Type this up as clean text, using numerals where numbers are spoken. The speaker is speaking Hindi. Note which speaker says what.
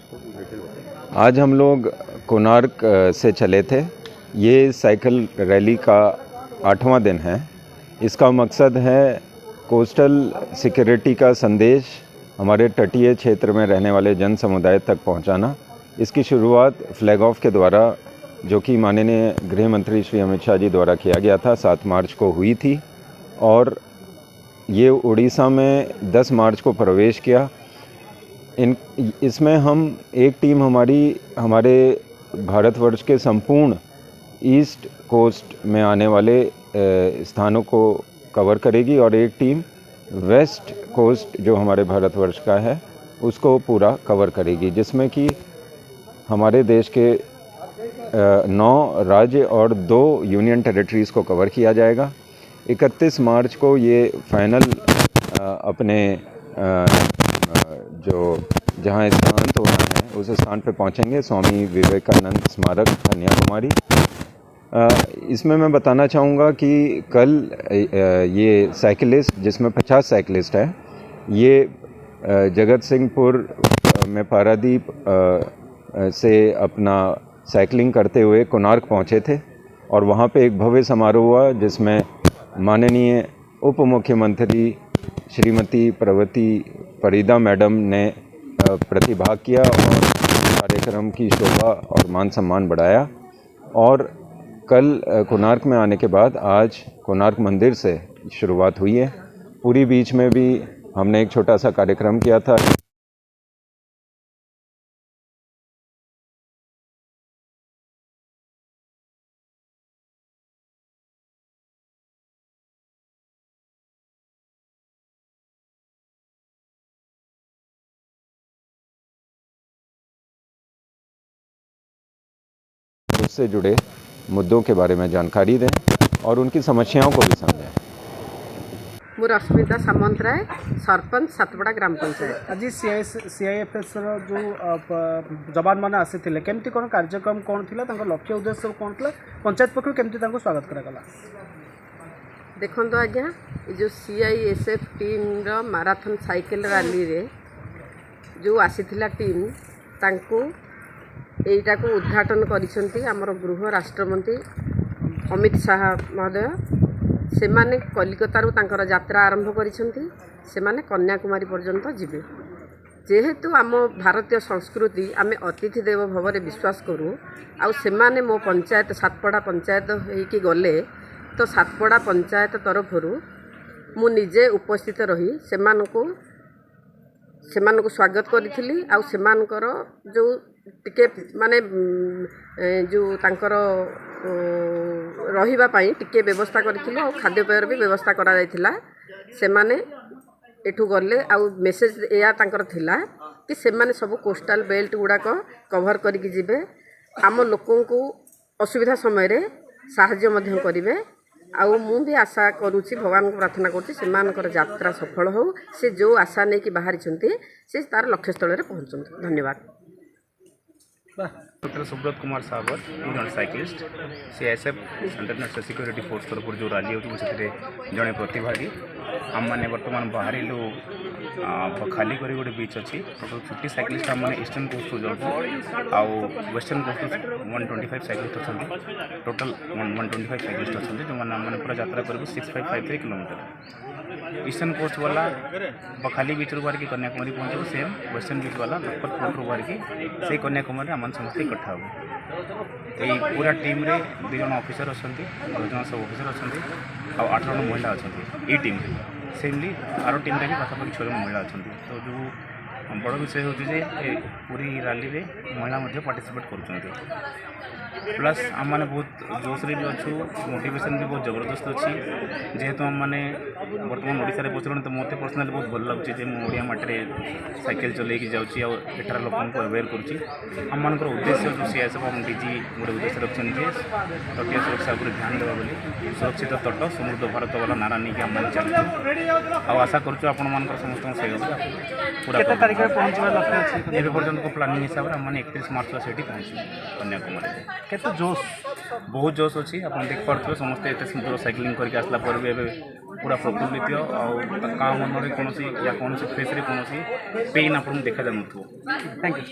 Speaker 1: आज हम लोग कोणार्क से चले थे। ये साइकिल रैली का 8वां दिन है। इसका मकसद है कोस्टल सिक्योरिटी का संदेश हमारे तटीय क्षेत्र में रहने वाले जन समुदाय तक पहुंचाना। इसकी शुरुआत फ्लैग ऑफ के द्वारा, जो कि माननीय गृह मंत्री श्री अमित शाह जी द्वारा किया गया था, 7 मार्च को हुई थी और ये उड़ीसा में 10 मार्च को प्रवेश किया। इसमें हम एक टीम हमारे भारतवर्ष के संपूर्ण ईस्ट कोस्ट में आने वाले स्थानों को कवर करेगी और एक टीम वेस्ट कोस्ट जो हमारे भारतवर्ष का है उसको पूरा कवर करेगी, जिसमें कि हमारे देश के 9 राज्य और 2 यूनियन टेरिटरीज़ को कवर किया जाएगा। 31 मार्च को ये फाइनल अपने जो जहाँ इसका अंत होना है उस स्थान पे पहुँचेंगे, स्वामी विवेकानंद स्मारक, कन्याकुमारी। इसमें मैं बताना चाहूँगा कि कल ये साइकिलिस्ट, जिसमें 50 साइकिलिस्ट है, ये जगत सिंहपुर में पारादीप से अपना साइकिलिंग करते हुए कोणार्क पहुँचे थे और वहाँ पे एक भव्य समारोह हुआ जिसमें माननीय उप मुख्यमंत्री श्रीमती प्रवती परिदा मैडम ने प्रतिभाग किया और कार्यक्रम की शोभा और मान सम्मान बढ़ाया। और कल कोणार्क में आने के बाद आज कोणार्क मंदिर से शुरुआत हुई है। पूरी बीच में भी हमने एक छोटा सा कार्यक्रम किया था। उससे जुड़े मुद्दों के बारे में जानकारी दें और उनकी समस्याओं को भी समझें।
Speaker 2: मोर अस्मिता सामंतराय, सरपंच सातपड़ा ग्राम पंचायत।
Speaker 3: आज सीआईएफएस जो जवान मैंने आसी केमती कौन कार्यक्रम कौन थी, लक्ष्य उद्देश्य कौन था, पंचायत पक्ष केमती स्वागत करागला?
Speaker 2: देखो आज्ञा, जो सीआईएसएफ टीम रो मैराथन साइकिल रैली रे जो आसीथिला टीम तांको एटा को उद्घाटन करिसंती हमर गृह राष्ट्रमंत्री अमित शाह महोदय। से माने कलिकता रू तांकर यात्रा आरंभ करिसंती, से माने कन्याकुमारी पर्यंत जिबे। जेहेतु आम भारतीय संस्कृति आमे अतिथि देव भव रे विश्वास करूँ, आउ से माने मो पंचायत सातपड़ा पंचायत होइकी गले तो सातपड़ा पंचायत तरफरु मु निजे उपस्थित रही सेमानको स्वागत करिथिली। आउ सेमानकर जो टिके माने जो तांकर रहिबा पई टिके व्यवस्था करिथिलो और खाद्यपेयर भी व्यवस्था करा जायथिला। से माने एठू गले आउ मेसेज या तांकर थिला कि से माने सब कोस्टल बेल्ट गुड़ाक कभर करिकि जिबे, आम लोकों को असुविधा समय रे साहाय्य मध्य करिवे। आउ मु भी आशा करूची, भगवान को प्रार्थना करूची सेमानकर यात्रा सफल हो, से जो आशा नहीं कि बाहरी छंती से तार लक्ष्य स्थल रे पहुंचंती। धन्यवाद।
Speaker 4: डॉक्टर सुब्रत कुमार सागर, जन cyclist, CISF central national security force तरफ जो रैली होती से जड़े प्रतिभागी। आम मैंने बर्तमान बाहर खाली कर गोटे बीच अच्छी टोटल 50 साइकिलिस्ट आम मैंने ईस्टर्न कोस्ट को जाऊँ आउ वेस्टर्न कोस्ट 125 साइकिलिस्ट अच्छा, टोटल 125 साइकिलिस्ट अच्छा जो मैंने पूरा यात्रा करूँ 6553 किलोमीटर। ईस्टर्न कोस्ट वाला बखाली बीच रू बाहर की कन्याकुमारी पहुँचे, सेम वेस्टर्न बीच वाला लखपत पोर्ट रू बाहर की से कन्याकुमारी आम समस्त इकट्ठा हो। यही पूरा टीम रे 2 जन ऑफिसर अच्छा, 2 जन सब ऑफिसर अच्छा और 8 जन महिला अच्छा। ये टीम सेमली आर टीम रे भी पाखापाखि 6 जन महिला अच्छा। तो जो बड़ विषय हूँ पूरी रैली रे महिला पार्टिसिपेट कर प्लस आम मैंने बहुत जोश भी अच्छु, मोटिवेशन भी बहुत जबरदस्त अच्छी। जेहेतु आम मैंने बर्तमान ओडिशा रे बसलुँ तो मत पर्सनाली बहुत भल लगुच ओडिया माटी साइकिल चलैकी जाऊँगी आठार लोक अवेयर करुँची। आम मान उद्देश्य जो सीआईएसएफ हम डीजी गोटे उद्देश्य रखते तटीय सुरक्षा पर ध्यान देवा बोली, सुरक्षित तट समृद्ध भारत वाला नारा नहीं आम मैंने चलते। आशा करूँ आपण समस्त सहयोग पूरा तारीख में पहुँचवा लक्ष्य ए पर्यटन को प्लानिंग हिसाब से आम 31 मार्च से पहुँचू कन्याकुमारी।
Speaker 3: केते जोश,
Speaker 4: बहुत जोश अच्छी। आप देख पार्थे समस्ते एत सुंदर साइकिलिंग करके आसला पर भी पूरा प्रफुल्लित आ मन में कौन या कौन फेस कौन पेन आपको देखा जाऊ। Thank you.